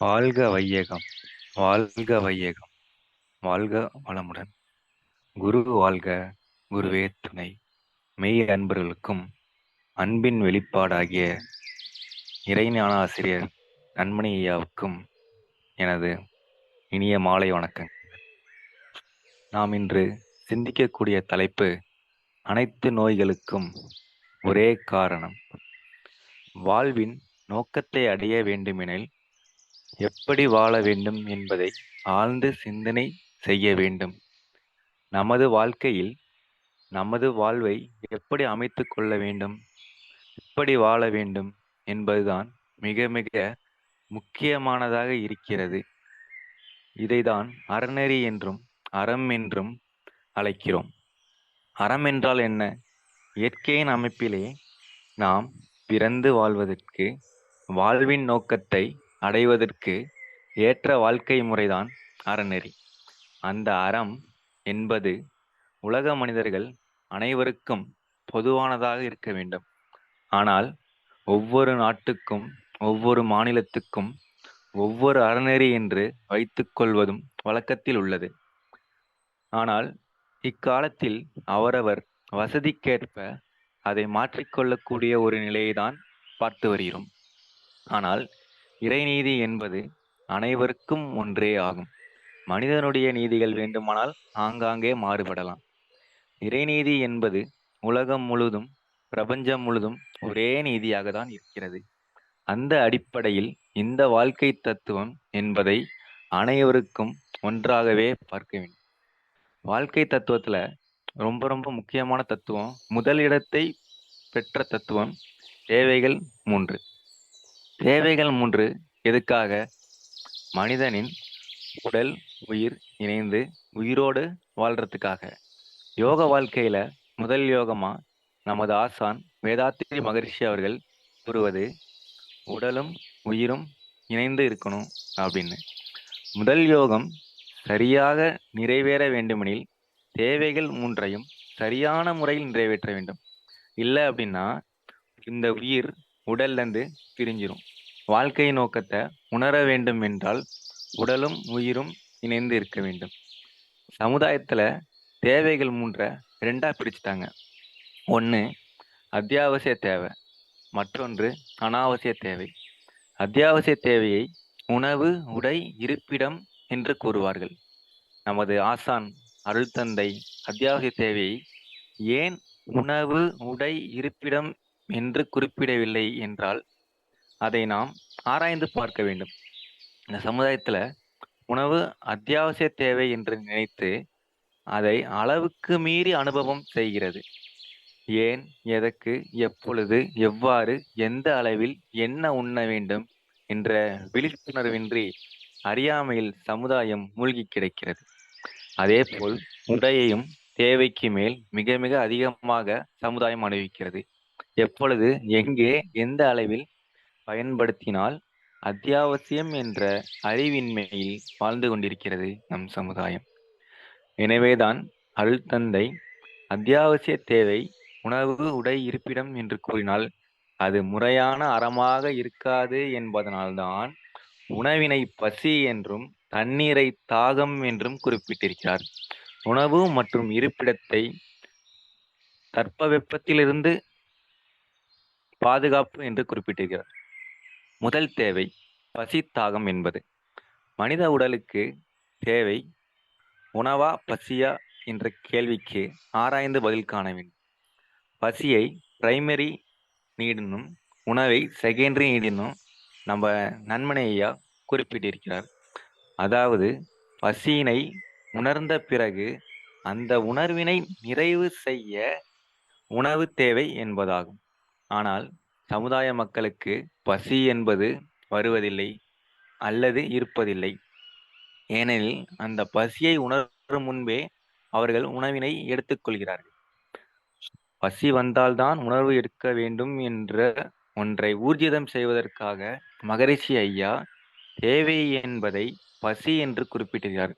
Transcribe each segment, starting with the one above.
வாழ்க வையகம், வாழ்க வையகம், வாழ்க வளமுடன். குரு வாழ்க, குருவே துணை. மெய் அன்பர்களுக்கும் அன்பின் வெளிப்பாடாகிய இறைஞான ஆசிரியர் நன்மணி ஐயாவுக்கும் எனது இனிய மாலை வணக்கம். நாம் இன்று சிந்திக்கக்கூடிய தலைப்பு அனைத்து நோய்களுக்கும் ஒரே காரணம். வாழ்வின் நோக்கத்தை அடைய வேண்டுமெனில் எப்படி வாழ வேண்டும் என்பதை ஆழ்ந்து சிந்தனை செய்ய வேண்டும். நமது வாழ்க்கையில் நமது வாழ்வை எப்படி அமைத்துக் கொள்ள வேண்டும், எப்படி வாழ வேண்டும் என்பதுதான் மிக மிக முக்கியமானதாக இருக்கிறது. இதைதான் அறநெறி என்றும் அறம் என்றும் அழைக்கிறோம். அறம் என்றால் என்ன? இயற்கையின் அமைப்பிலே நாம் பிறந்து வாழ்வதற்கு, வாழ்வின் நோக்கத்தை அடைவதற்கு ஏற்ற வாழ்க்கை முறைதான் அறநெறி. அந்த அறம் என்பது உலக மனிதர்கள் அனைவருக்கும் பொதுவானதாக இருக்க வேண்டும். ஆனால் ஒவ்வொரு நாட்டுக்கும் ஒவ்வொரு மாநிலத்துக்கும் ஒவ்வொரு அறநெறி என்று வைத்துக் கொள்வதும் வழக்கத்தில் உள்ளது. ஆனால் இக்காலத்தில் அவரவர் வசதிக்கேற்ப அதை மாற்றிக்கொள்ளக்கூடிய ஒரு நிலையை தான் பார்த்து வருகிறோம். ஆனால் இறைநீதி என்பது அனைவருக்கும் ஒன்றே ஆகும். மனிதனுடைய நீதிகள் வேண்டுமானால் ஆங்காங்கே மாறுபடலாம். இறைநீதி என்பது உலகம் முழுதும், பிரபஞ்சம் முழுதும் ஒரே நீதியாக தான் இருக்கிறது. அந்த அடிப்படையில் இந்த வாழ்க்கை தத்துவம் என்பதை அனைவருக்கும் ஒன்றாகவே பார்க்க வேண்டும். வாழ்க்கை தத்துவத்துல ரொம்ப ரொம்ப முக்கியமான தத்துவம், முதல் இடத்தை பெற்ற தத்துவம் தேவைகள் 3. தேவைகள் 3 எதுக்காக? மனிதனின் உடல் உயிர் இணைந்து உயிரோடு வாழ்றதுக்காக. யோக வாழ்க்கையில முதல் யோகமா நமது ஆசான் வேதாத்திரி மகரிஷி அவர்கள் கூறுவது உடலும் உயிரும் இணைந்து இருக்கணும் அப்படின்னு. முதல் யோகம் சரியாக நிறைவேற வேண்டுமெனில் தேவைகள் 3ஐயும் சரியான முறையில் நிறைவேற்ற வேண்டும். இல்லை அப்படின்னா இந்த உயிர் உடல்ல இருந்து பிரிஞ்சிரும். வாழ்க்கை நோக்கத்தை உணர வேண்டும் என்றால் உடலும் உயிரும் இணைந்து இருக்க வேண்டும். சமுதாயத்துல தேவைகள் 3 2ஆ பிரிச்சுட்டாங்க. ஒன்று அத்தியாவசிய தேவை, மற்றொன்று அனாவசிய தேவை. அத்தியாவசிய தேவையை உணவு உடை இருப்பிடம் என்று கூறுவார்கள். நமது ஆசான் அருள் தந்தை அத்தியாவசிய தேவையை ஏன் உணவு உடை இருப்பிடம் என்று குறிப்பிடவில்லை என்றால் அதை நாம் ஆராய்ந்து பார்க்க வேண்டும். இந்த சமுதாயத்துல உணவு அத்தியாவசிய தேவை என்று நினைத்து அதை அளவுக்கு மீறி அனுபவம் செய்கிறது. ஏன், எதற்கு, எப்பொழுது, எவ்வாறு, எந்த அளவில் என்ன உண்ண வேண்டும் என்ற விழிப்புணர்வின்றி அறியாமையில் சமுதாயம் மூழ்கி கிடக்கிறது. அதேபோல் உடையையும் தேவைக்கு மேல் மிக மிக அதிகமாக சமுதாயம் அனுபவிக்கிறது. எப்பொழுது, எங்கே, எந்த அளவில் பயன்படுத்தினால் அத்தியாவசியம் என்ற அறிவின்மையில் வாழ்ந்து கொண்டிருக்கிறது நம் சமுதாயம். எனவேதான் அருள் தந்தை அத்தியாவசிய தேவை உணவு உடை இருப்பிடம் என்று கூறினால் அது முறையான அறமாக இருக்காது என்பதனால்தான் உணவினை பசி என்றும் தண்ணீரை தாகம் என்றும் குறிப்பிட்டிருக்கிறார். உணவு மற்றும் இருப்பிடத்தை தட்பவெப்பத்திலிருந்து பாதுகாப்பு என்று குறிப்பிட்டிருக்கிறார். முதல் தேவை பசி தாகம் என்பது. மனித உடலுக்கு தேவை உணவா பசியா என்ற கேள்விக்கு ஆராய்ந்து பதில் காண வேண்டும். பசியை பிரைமரி நீடினும் உணவை செகண்டரி நீடினும் நம்ம நன்மணி ஐயா குறிப்பிட்டிருக்கிறார். அதாவது பசியினை உணர்ந்த பிறகு அந்த உணர்வினை நிறைவு செய்ய உணவு தேவை என்பதாகும். ஆனால் சமுதாய மக்களுக்கு பசி என்பது வருவதில்லை அல்லது இருப்பதில்லை. ஏனெனில் அந்த பசியை உணரும் முன்பே அவர்கள் உணவினை எடுத்துக்கொள்கிறார்கள். பசி வந்தால்தான் உணவு எடுக்க வேண்டும் என்ற ஒன்றை ஊர்ஜிதம் செய்வதற்காக மகரிஷி ஐயா தேவை என்பதை பசி என்று குறிப்பிட்டிருக்கிறார்.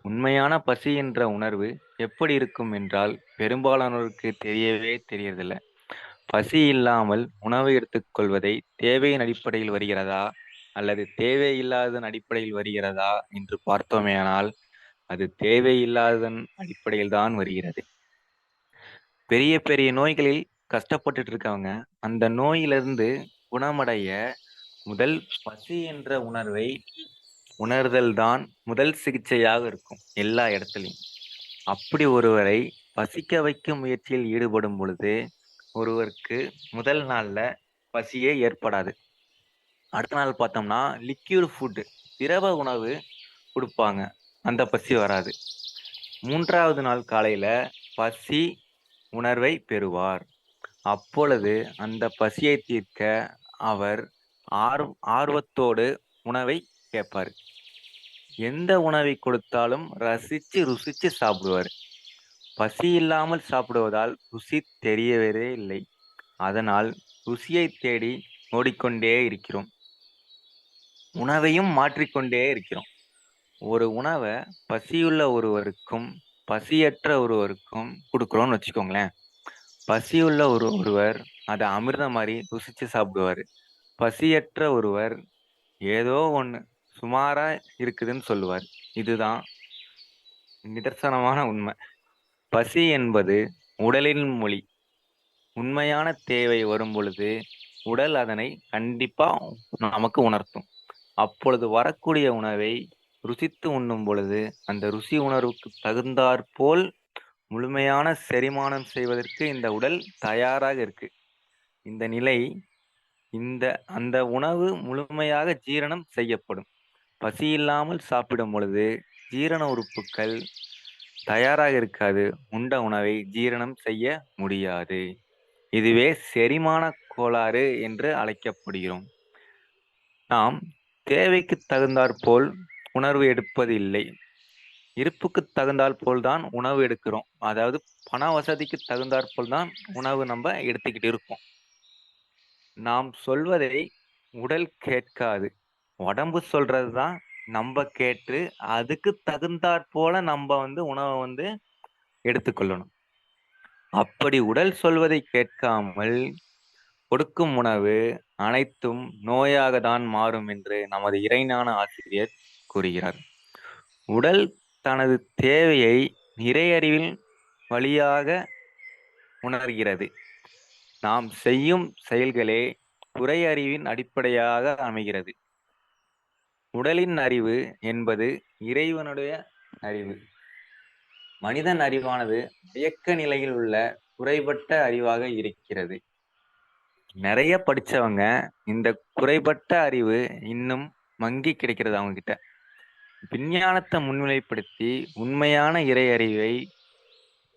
உண்மையான பசி என்ற உணர்வு எப்படி இருக்கும் என்றால் பெரும்பாலானோருக்கு தெரியவே தெரியறதில்லை. பசி இல்லாமல் உணவு எடுத்துக்கொள்வதை தேவையின் அடிப்படையில் வருகிறதா அல்லது தேவையில்லாததன் அடிப்படையில் வருகிறதா என்று பார்த்தோமேயானால் அது தேவையில்லாததன் அடிப்படையில் தான் வருகிறது. பெரிய பெரிய நோய்களில் கஷ்டப்பட்டுட்டு இருக்கவங்க அந்த நோயிலிருந்து குணமடைய முதல் பசி என்ற உணர்வை உணர்தல் தான் முதல் சிகிச்சையாக இருக்கும் எல்லா இடத்துலையும். அப்படி ஒருவரை பசிக்க வைக்கும் முயற்சியில் ஈடுபடும் பொழுது ஒருவருக்கு முதல் நாள்ல பசியே ஏற்படாது. அடுத்த நாள் பார்த்தோம்னா லிக்யூட் ஃபுட், திரவ உணவு கொடுப்பாங்க, அந்த பசி வராது. 3வது நாள் காலையில பசி உணர்வை பெறுவார். அப்பொழுது அந்த பசியை தீர்க்க அவர் ஆர்வத்தோடு உணவை கேட்பார். எந்த உணவை கொடுத்தாலும் ரசிச்சு ருசிச்சு சாப்பிடுவார். பசி இல்லாமல் சாப்பிடுவதால் ருசி தெரியவே இல்லை. அதனால் ருசியை தேடி ஓடிக்கொண்டே இருக்கிறோம். உணவையும் மாற்றிக்கொண்டே இருக்கிறோம். ஒரு உணவை பசியுள்ள ஒருவருக்கும் பசியற்ற ஒருவருக்கும் கொடுக்குறோம்னு வச்சுக்கோங்களேன். பசியுள்ள ஒருவர் அதை அமிர்தம் மாதிரி ருசிச்சு சாப்பிடுவார். பசியற்ற ஒருவர் ஏதோ ஒன்று சுமாரா இருக்குதுன்னு சொல்லுவார். இதுதான் நிதர்சனமான உண்மை. பசி என்பது உடலின் மொழி. உண்மையான தேவை வரும் பொழுது உடல் அதனை கண்டிப்பா நமக்கு உணர்த்தும். அப்பொழுது வரக்கூடிய உணவை ருசித்து உண்ணும் பொழுது அந்த ருசி உணர்வுக்கு தகுந்தாற்போல் முழுமையான செரிமானம் செய்வதற்கு இந்த உடல் தயாராக இருக்கு. இந்த நிலை அந்த உணவு முழுமையாக ஜீரணம் செய்யப்படும். பசி இல்லாமல் சாப்பிடும் பொழுது ஜீரண உறுப்புகள் தயாராக இருக்காது. உண்ட உணவை ஜீரணம் செய்ய முடியாது. இதுவே செரிமான கோளாறு என்று அழைக்கப்படுகிறோம். நாம் தேவைக்கு தகுந்தாற்போல் உணர்வு எடுப்பது இல்லை. இருப்புக்கு தகுந்தாற் போல்தான் உணவு எடுக்கிறோம். அதாவது பண வசதிக்கு தகுந்தாற்போல் தான் உணவு நம்ம எடுத்துக்கிட்டு இருக்கோம். நாம் சொல்வதை உடல் கேட்காது. உடம்பு சொல்றதுதான் நம்ம கேட்டு அதுக்கு தகுந்தாற் போல நம்ம உணவை எடுத்துக்கொள்ளணும். அப்படி உடல் சொல்வதை கேட்காமல் கொடுக்கும் உணவு அனைத்தும் நோயாக தான் மாறும் என்று நமது இறைஞான ஆசிரியர் கூறுகிறார். உடல் தனது தேவையை இறையறிவின் வழியாக உணர்கிறது. நாம் செய்யும் செயல்களே புறை அறிவின் அடிப்படையாக அமைகிறது. உடலின் அறிவு என்பது இறைவனுடைய அறிவு. மனிதன் அறிவானது இயக்க நிலையில் உள்ள குறைபட்ட அறிவாக இருக்கிறது. நிறைய படிச்சவங்க இந்த குறைபட்ட அறிவு இன்னும் மங்கி கிடைக்கிறது அவங்க கிட்ட. விஞ்ஞானத்தை முன்னிலைப்படுத்தி உண்மையான இறை அறிவை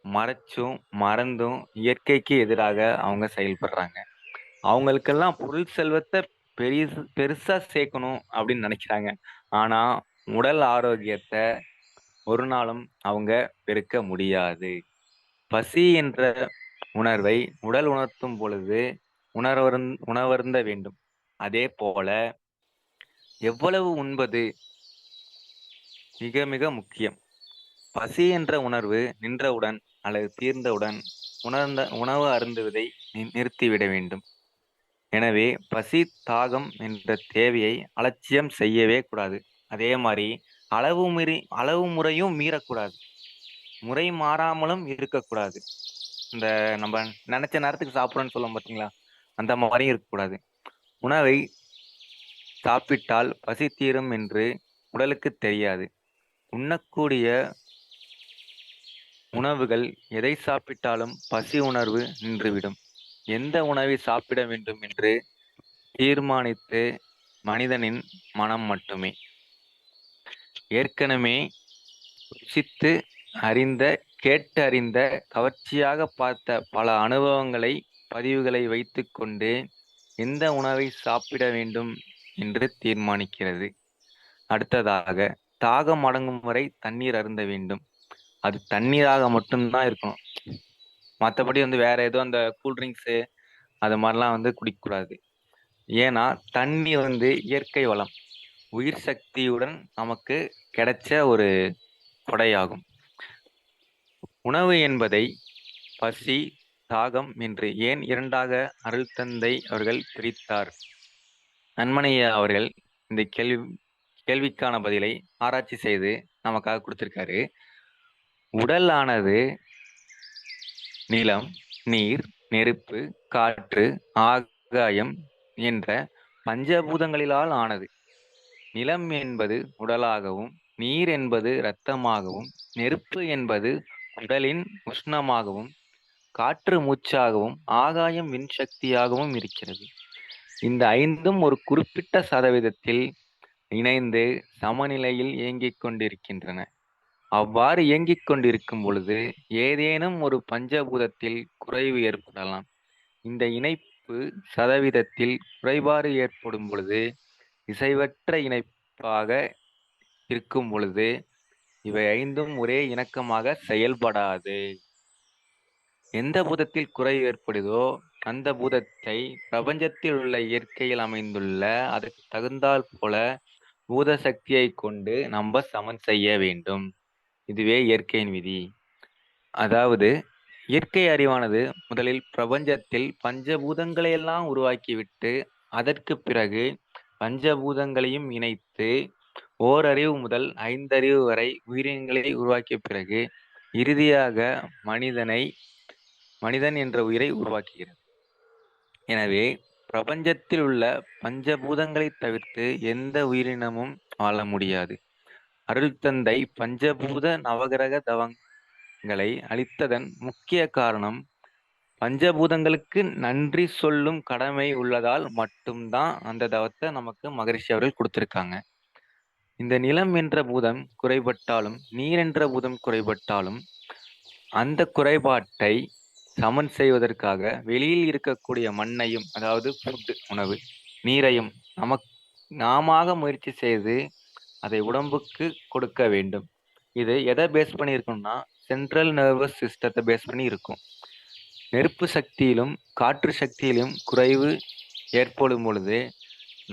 மறைச்சும் மறந்தும் இயற்கைக்கு எதிராக அவங்க செயல்படுறாங்க. அவங்களுக்கெல்லாம் பொருள் செல்வத்தை பெருசா சேர்க்கணும் அப்படின்னு நினைக்கிறாங்க. ஆனா உடல் ஆரோக்கியத்தை ஒரு நாளும் அவங்க பெருக்க முடியாது. பசி என்ற உணர்வை உடல் உணர்த்தும் பொழுது உணவருந்த வேண்டும். அதே போல எவ்வளவு உண்பது மிக மிக முக்கியம். பசி என்ற உணர்வு நின்றவுடன் அல்லது தீர்ந்தவுடன் உணவு அருந்துவதை நிறுத்திவிட வேண்டும். எனவே பசி தாகம் என்ற தேவையை அலட்சியம் செய்யவே கூடாது. அதே மாதிரி அளவு முறையும் மீறக்கூடாது. முறை மாறாமலும் இருக்கக்கூடாது. இந்த நம்ம நினைச்ச நேரத்துக்கு சாப்பிடணும்னு சொல்லுவோம் பார்த்தீங்களா, அந்த மாதிரியும் இருக்கக்கூடாது. உணவை சாப்பிட்டால் பசி தீரும் என்று உடலுக்கு தெரியாது. உண்ணக்கூடிய உணவுகள் எதை சாப்பிட்டாலும் பசி உணர்வு நின்றுவிடும். எந்த உணவை சாப்பிட வேண்டும் என்று தீர்மானித்து மனிதனின் மனம் மட்டுமே. ஏற்கனவே ருசித்து அறிந்த கேட்டு அறிந்த கவர்ச்சியாக பார்த்த பல அனுபவங்களை பதிவுகளை வைத்து கொண்டு எந்த உணவை சாப்பிட வேண்டும் என்று தீர்மானிக்கிறது. அடுத்ததாக தாகம் அடங்கும் வரை தண்ணீர் அருந்த வேண்டும். அது தண்ணீராக மட்டும்தான் இருக்கணும். மற்றபடி வேற ஏதோ அந்த கூல்ட்ரிங்க்ஸு அது மாதிரிலாம் குடிக்கக்கூடாது. ஏன்னா தண்ணி இயற்கை வளம், உயிர் சக்தியுடன் நமக்கு கிடைச்ச ஒரு கொடையாகும். உணவு என்பதை பசி தாகம் என்று ஏன் இரண்டாக அருள் தந்தை அவர்கள் பிரித்தார்? நன்மனையா அவர்கள் இந்த கேள்விக்கான பதிலை ஆராய்ச்சி செய்து நமக்காக கொடுத்திருக்காரு. உடலானது நிலம், நீர், நெருப்பு, காற்று, ஆகாயம் என்ற பஞ்சபூதங்களிலால் ஆனது. நிலம் என்பது உடலாகவும், நீர் என்பது இரத்தமாகவும், நெருப்பு என்பது உடலின் உஷ்ணமாகவும், காற்று மூச்சாகவும், ஆகாயம் மின்சக்தியாகவும் இருக்கிறது. இந்த ஐந்தும் ஒரு குறிப்பிட்ட சதவீதத்தில் இணைந்து சமநிலையில் இயங்கிக் கொண்டிருக்கின்றன. அவ்வாறு இயங்கிக் கொண்டிருக்கும் பொழுது ஏதேனும் ஒரு பஞ்சபூதத்தில் குறைவு ஏற்படலாம். இந்த இணைப்பு சதவீதத்தில் குறைபாடு ஏற்படும் பொழுது, இசைவற்ற இணைப்பாக இருக்கும் பொழுது இவை ஐந்தும் ஒரே இணக்கமாக செயல்படாது. எந்த பூதத்தில் குறைவு ஏற்படுதோ அந்த பூதத்தை பிரபஞ்சத்தில் உள்ள இயற்கையில் அமைந்துள்ள அதற்கு தகுந்தால் போல பூத சக்தியை கொண்டு நம்ம சமன் செய்ய வேண்டும். இதுவே இயற்கையின் விதி. அதாவது இயற்கை அறிவானது முதலில் பிரபஞ்சத்தில் பஞ்சபூதங்களை எல்லாம் உருவாக்கிவிட்டு அதற்கு பிறகு பஞ்சபூதங்களையும் இணைத்து ஓரறிவு முதல் 5 அறிவு வரை உயிரினங்களை உருவாக்கிய பிறகு இறுதியாக மனிதன் என்ற உயிரை உருவாக்குகிறது. எனவே பிரபஞ்சத்தில் உள்ள பஞ்சபூதங்களை தவிர்த்து எந்த உயிரினமும் வாழ முடியாது. அருள் தந்தை பஞ்சபூத நவகிரக தவங்களை அளித்ததன் முக்கிய காரணம் பஞ்சபூதங்களுக்கு நன்றி சொல்லும் கடமை உள்ளதால் மட்டும்தான் அந்த தவத்தை நமக்கு மகரிஷி அவர்கள் கொடுத்திருக்காங்க. இந்த நிலம் என்ற பூதம் குறைபட்டாலும், நீர் என்ற பூதம் குறைபட்டாலும் அந்த குறைபாட்டை சமன் செய்வதற்காக வெளியில் இருக்கக்கூடிய மண்ணையும், அதாவது ஃபுட் உணவு, நீரையும் நாம முயற்சி செய்து அதை உடம்புக்கு கொடுக்க வேண்டும். இது எதை பேஸ் பண்ணி இருக்கும்னா சென்ட்ரல் நர்வஸ் சிஸ்டத்தை பேஸ் பண்ணி இருக்கும். நெருப்பு சக்தியிலும் காற்று சக்தியிலும் குறைவு ஏற்படும் பொழுது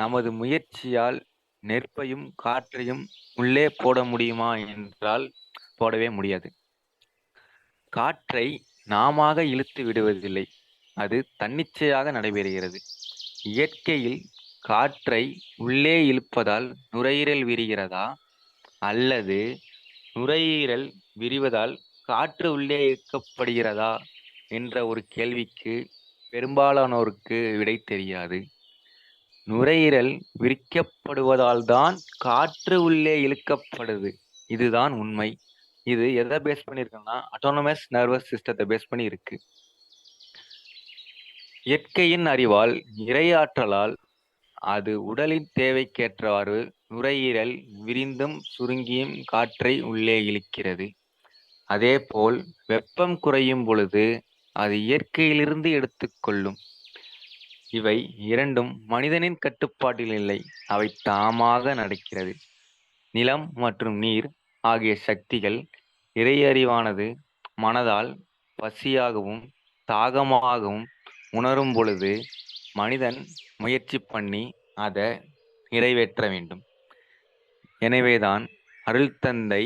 நமது முயற்சியால் நெருப்பையும் காற்றையும் உள்ளே போட முடியுமா என்றால் போடவே முடியாது. காற்றை நாம இழுத்து விடுவதில்லை, அது தன்னிச்சையாக நடைபெறுகிறது. இயற்கையில் காற்றை உள்ளே இழுப்பதால் நுரையீரல் விரிகிறதா அல்லது நுரையீரல் விரிவதால் காற்று உள்ளே இழுக்கப்படுகிறதா என்ற ஒரு கேள்விக்கு பெரும்பாலானோருக்கு விடை தெரியாது. நுரையீரல் விரிக்கப்படுவதால் தான் காற்று உள்ளே இழுக்கப்படுது. இதுதான் உண்மை. இது எதை பேஸ் பண்ணியிருக்குன்னா அட்டானமஸ் நர்வஸ் சிஸ்டத்தை பேஸ் பண்ணி இருக்கு. இயற்கையின் அறிவால், இறையாற்றலால் அது உடலின் தேவைக்கேற்றவாறு நுரையீரல் விரிந்தும் சுருங்கியும் காற்றை உள்ளே இழுக்கிறது. அதேபோல் வெப்பம் குறையும் பொழுது அது இயற்கையிலிருந்து எடுத்துக்கொள்ளும். இவை இரண்டும் மனிதனின் கட்டுப்பாட்டில் இல்லை, அவை தாமாக நடக்கிறது. நிலம் மற்றும் நீர் ஆகிய சக்திகள் இறையறிவானது மனதால் பசியாகவும் தாகமாகவும் உணரும் பொழுது மனிதன் முயற்சி பண்ணி அதை நிறைவேற்ற வேண்டும். எனவேதான் அருள் தந்தை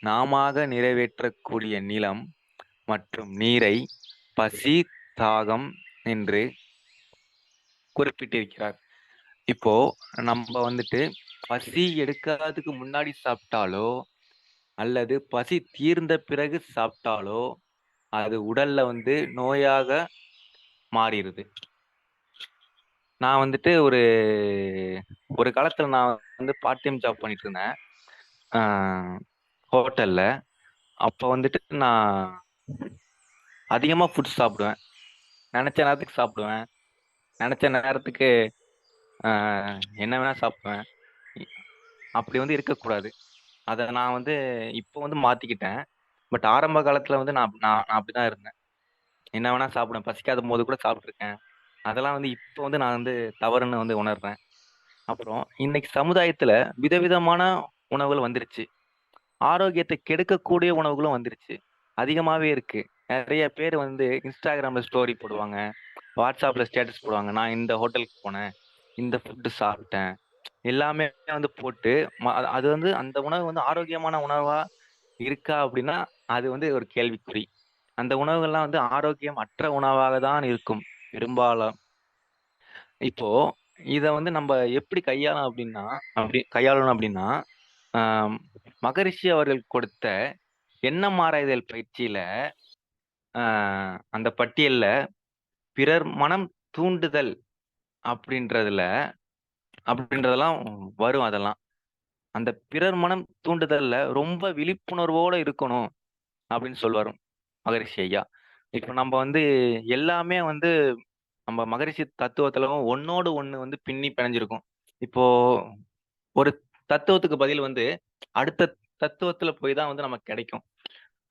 நாம நிறைவேற்றக்கூடிய நிலம் மற்றும் நீரை பசி தாகம் என்று குறிப்பிட்டிருக்கிறார். இப்போ நம்ம வந்துட்டு பசி எடுக்காததுக்கு முன்னாடி சாப்பிட்டாலோ அல்லது பசி தீர்ந்த பிறகு சாப்பிட்டாலோ அது உடல்ல நோயாக மாறிடுது. நான் வந்துட்டு ஒரு காலத்துல நான் பார்ட் டைம் ஜாப் பண்ணிட்டு இருந்தேன் ஹோட்டல்ல. அப்போ வந்துட்டு நான் அதிகமா ஃபுட் சாப்பிடுவேன், நினைச்ச நேரத்துக்கு சாப்பிடுவேன், நினைச்ச நேரத்துக்கு என்ன வேணா சாப்பிடுவேன். அப்படி இருக்கக்கூடாது. அதை நான் இப்போ மாத்திக்கிட்டேன். பட் ஆரம்ப காலத்துல நான் நான் அப்படிதான் இருந்தேன். என்ன வேணா சாப்பிடுவேன், பசிக்காத போது கூட சாப்பிட்ருக்கேன். அதெல்லாம் இப்போ நான் தவறுன்னு உணர்றேன். அப்புறம் இன்னைக்கு சமுதாயத்துல விதவிதமான உணவுகள் வந்துருச்சு. ஆரோக்கியத்தை கெடுக்கக்கூடிய உணவுகளும் வந்துருச்சு, அதிகமாவே இருக்கு. நிறைய பேர் இன்ஸ்டாகிராம்ல ஸ்டோரி போடுவாங்க, வாட்ஸ்அப்ல ஸ்டேட்டஸ் போடுவாங்க, நான் இந்த ஹோட்டலுக்கு போனேன், இந்த ஃபுட்டு சாப்பிட்டேன், எல்லாமே போட்டு அது அந்த உணவு ஆரோக்கியமான உணவா இருக்கா அப்படின்னா அது ஒரு கேள்விக்குறி. அந்த உணவுகள்லாம் ஆரோக்கியம் அற்ற உணவாக தான் இருக்கும் பெரும்பாலும். இப்போ இத வந்து நம்ம எப்படி கையாளணும் அப்படின்னா, ஆம், மகரிஷி அவர்கள் கொடுத்த எண்ணம் ஆராய்தல் பயிற்சியில அந்த பட்டியல்ல பிறர் மனம் தூண்டுதல் அப்படின்றதுல அப்படின்றதெல்லாம் வரும் அதெல்லாம். அந்த பிறர் மனம் தூண்டுதல்ல ரொம்ப விழிப்புணர்வோட இருக்கணும் அப்படின்னு சொல்லுவாரு மகரிஷி ஐயா. இப்ப நம்ம வந்து எல்லாமே வந்து நம்ம மகரிஷி தத்துவத்துல ஒன்னோடு ஒண்ணு வந்து பின்னி பிணைஞ்சிருக்கும். இப்போ ஒரு தத்துவத்துக்கு பதில் வந்து அடுத்த தத்துவத்துல போய் தான் வந்து நமக்கு கிடைக்கும்.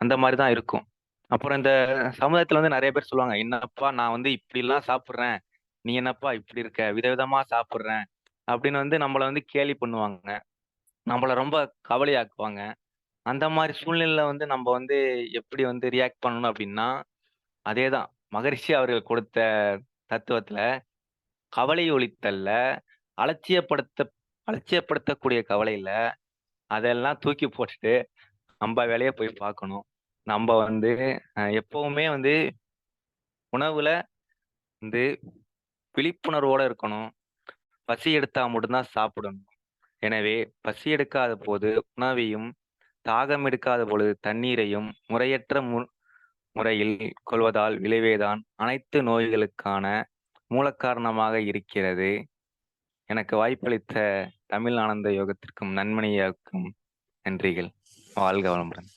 அந்த மாதிரி தான் இருக்கும். அப்புறம் இந்த சமுதாயத்துல வந்து நிறைய பேர் சொல்லுவாங்க, என்னப்பா நான் வந்து இப்படி எல்லாம் சாப்பிடுறேன், நீ என்னப்பா இப்படி இருக்க, விதவிதமா சாப்பிடுறேன் அப்படின்னு வந்து நம்மள வந்து கேலி பண்ணுவாங்க, நம்மள ரொம்ப கவலையாக்குவாங்க. அந்த மாதிரி சூழ்நிலையில வந்து நம்ம வந்து எப்படி வந்து ரியாக்ட் பண்ணணும் அப்படின்னா, அதேதான் மகரிஷி அவர்கள் கொடுத்த தத்துவத்துல கவலை ஒழித்தல்ல, அலட்சியப்படுத்த அலட்சியப்படுத்தக்கூடிய கவலை இல்ல. அதெல்லாம் தூக்கி போட்டுட்டு நம்ம வேலைய போய் பார்க்கணும். நம்ம வந்து எப்பவுமே வந்து உணவுல வந்து விழிப்புணர்வோட இருக்கணும். பசி எடுத்தா மட்டும் தான் சாப்பிடணும். எனவே பசி எடுக்காத போது உணவையும், தாகம் எடுக்காத பொழுது தண்ணீரையும் முறையற்ற முறையில் கொள்வதால் விளைவேதான் அனைத்து நோய்களுக்கான மூலக்காரணமாக இருக்கிறது. எனக்கு வாய்ப்பளித்த தமிழ் ஆனந்த யோகத்திற்கும் நன்மணியாக்கும் நன்றிகள். வாழ்க வளமுடன்.